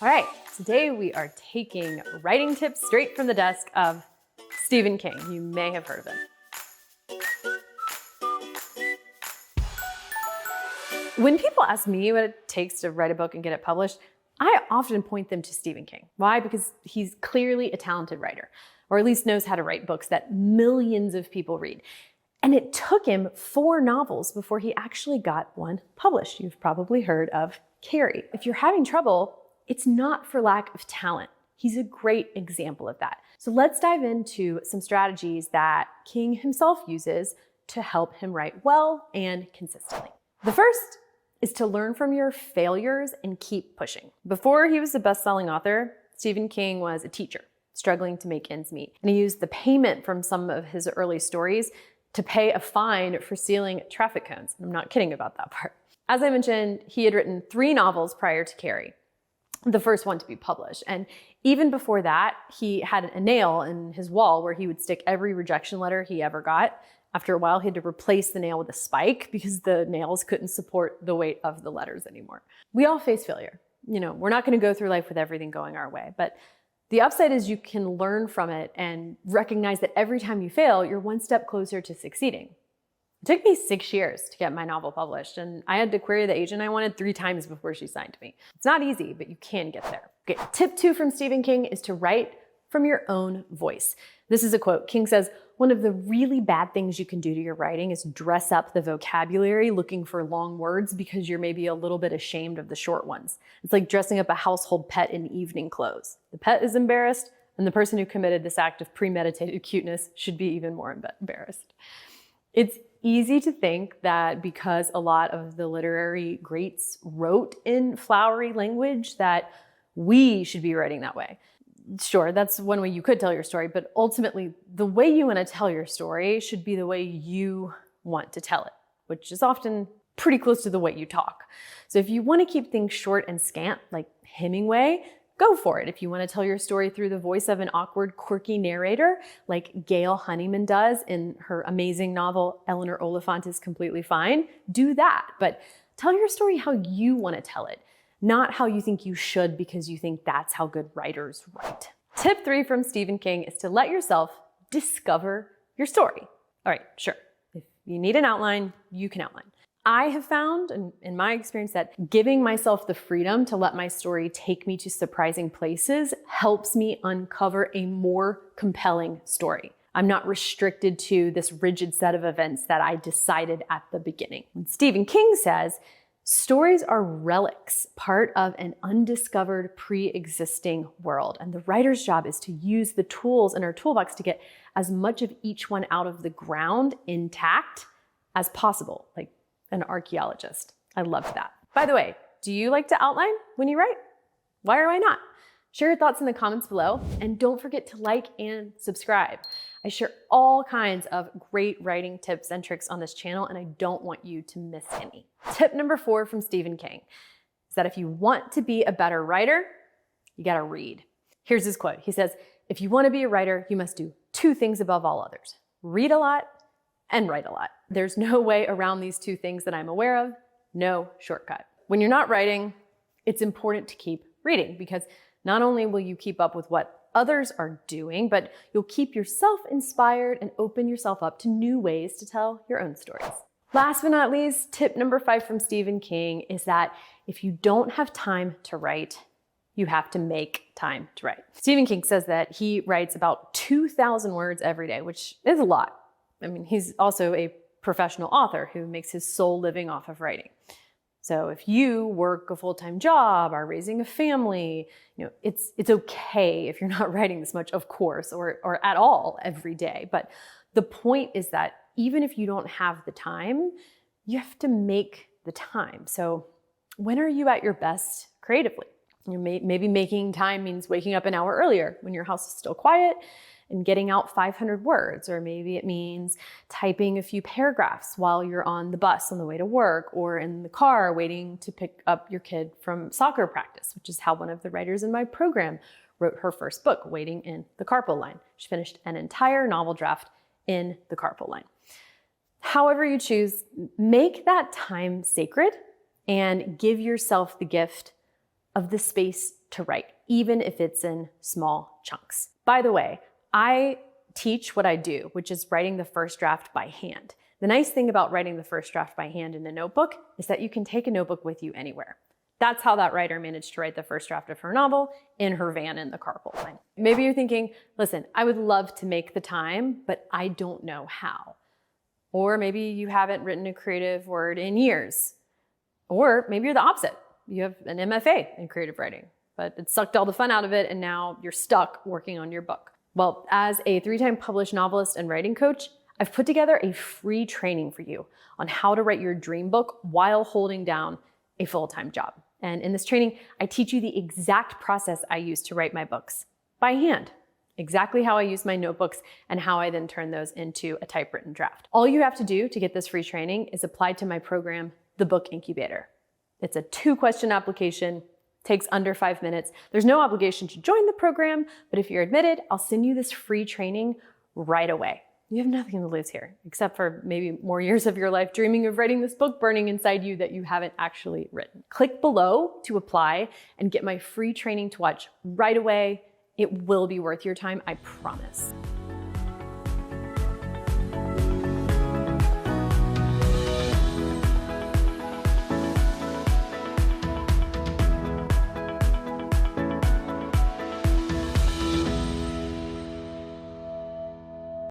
All right, today we are taking writing tips straight from the desk of Stephen King. You may have heard of him. When people ask me what it takes to write a book and get it published, I often point them to Stephen King. Why? Because he's clearly a talented writer, or at least knows how to write books that millions of people read. And it took him 4 novels before he actually got one published. You've probably heard of Carrie. If you're having trouble, it's not for lack of talent. He's a great example of that. So let's dive into some strategies that King himself uses to help him write well and consistently. The first is to learn from your failures and keep pushing. Before he was a best-selling author, Stephen King was a teacher, struggling to make ends meet. And he used the payment from some of his early stories to pay a fine for stealing traffic cones. I'm not kidding about that part. As I mentioned, he had written 3 novels prior to Carrie, the first one to be published. And even before that, he had a nail in his wall where he would stick every rejection letter he ever got. After a while, he had to replace the nail with a spike because the nails couldn't support the weight of the letters anymore. We all face failure. We're not going to go through life with everything going our way, but the upside is you can learn from it and recognize that every time you fail, you're one step closer to succeeding. It took me 6 years to get my novel published, and I had to query the agent I wanted 3 times before she signed me. It's not easy, but you can get there. Okay, tip 2 from Stephen King is to write from your own voice. This is a quote. King says, "One of the really bad things you can do to your writing is dress up the vocabulary looking for long words because you're maybe a little bit ashamed of the short ones. It's like dressing up a household pet in evening clothes. The pet is embarrassed, and the person who committed this act of premeditated cuteness should be even more embarrassed." It's easy to think that because a lot of the literary greats wrote in flowery language that we should be writing that way. Sure, that's one way you could tell your story, but ultimately the way you want to tell your story should be the way you want to tell it, which is often pretty close to the way you talk. So if you want to keep things short and scant, like Hemingway, go for it. If you want to tell your story through the voice of an awkward, quirky narrator, like Gail Honeyman does in her amazing novel, Eleanor Oliphant is Completely Fine, do that. But tell your story how you want to tell it, not how you think you should because you think that's how good writers write. Tip 3 from Stephen King is to let yourself discover your story. All right, sure. If you need an outline, you can outline. I have found, in my experience, that giving myself the freedom to let my story take me to surprising places helps me uncover a more compelling story. I'm not restricted to this rigid set of events that I decided at the beginning. And Stephen King says, stories are relics, part of an undiscovered pre-existing world. And the writer's job is to use the tools in our toolbox to get as much of each one out of the ground intact as possible, like an archaeologist. I love that. By the way, do you like to outline when you write? Why or why not? Share your thoughts in the comments below, and don't forget to like and subscribe. I share all kinds of great writing tips and tricks on this channel, and I don't want you to miss any. Tip number 4 from Stephen King is that if you want to be a better writer, you gotta read. Here's his quote. He says, "If you want to be a writer, you must do 2 things above all others: read a lot and write a lot." There's no way around these 2 things that I'm aware of, no shortcut. When you're not writing, it's important to keep reading because not only will you keep up with what others are doing, but you'll keep yourself inspired and open yourself up to new ways to tell your own stories. Last but not least, tip number 5 from Stephen King is that if you don't have time to write, you have to make time to write. Stephen King says that he writes about 2,000 words every day, which is a lot. I mean, he's also a professional author who makes his sole living off of writing. So if you work a full-time job, are raising a family, it's okay if you're not writing this much, of course, or at all every day. But the point is that even if you don't have the time, you have to make the time. So when are you at your best creatively? Maybe making time means waking up an hour earlier when your house is still quiet and getting out 500 words, or maybe it means typing a few paragraphs while you're on the bus on the way to work or in the car waiting to pick up your kid from soccer practice, which is how one of the writers in my program wrote her first book, Waiting in the Carpool Line. She finished an entire novel draft in the carpool line. However you choose, make that time sacred and give yourself the gift of the space to write, even if it's in small chunks. By the way, I teach what I do, which is writing the first draft by hand. The nice thing about writing the first draft by hand in a notebook is that you can take a notebook with you anywhere. That's how that writer managed to write the first draft of her novel in her van in the carpool lane. Maybe you're thinking, listen, I would love to make the time, but I don't know how. Or maybe you haven't written a creative word in years. Or maybe you're the opposite. You have an MFA in creative writing, but it sucked all the fun out of it and now you're stuck working on your book. Well, as a 3-time published novelist and writing coach, I've put together a free training for you on how to write your dream book while holding down a full-time job. And in this training, I teach you the exact process I use to write my books by hand, exactly how I use my notebooks and how I then turn those into a typewritten draft. All you have to do to get this free training is apply to my program, the Book Incubator. It's a 2-question application, takes under 5 minutes. There's no obligation to join the program, but if you're admitted, I'll send you this free training right away. You have nothing to lose here, except for maybe more years of your life dreaming of writing this book burning inside you that you haven't actually written. Click below to apply and get my free training to watch right away. It will be worth your time, I promise.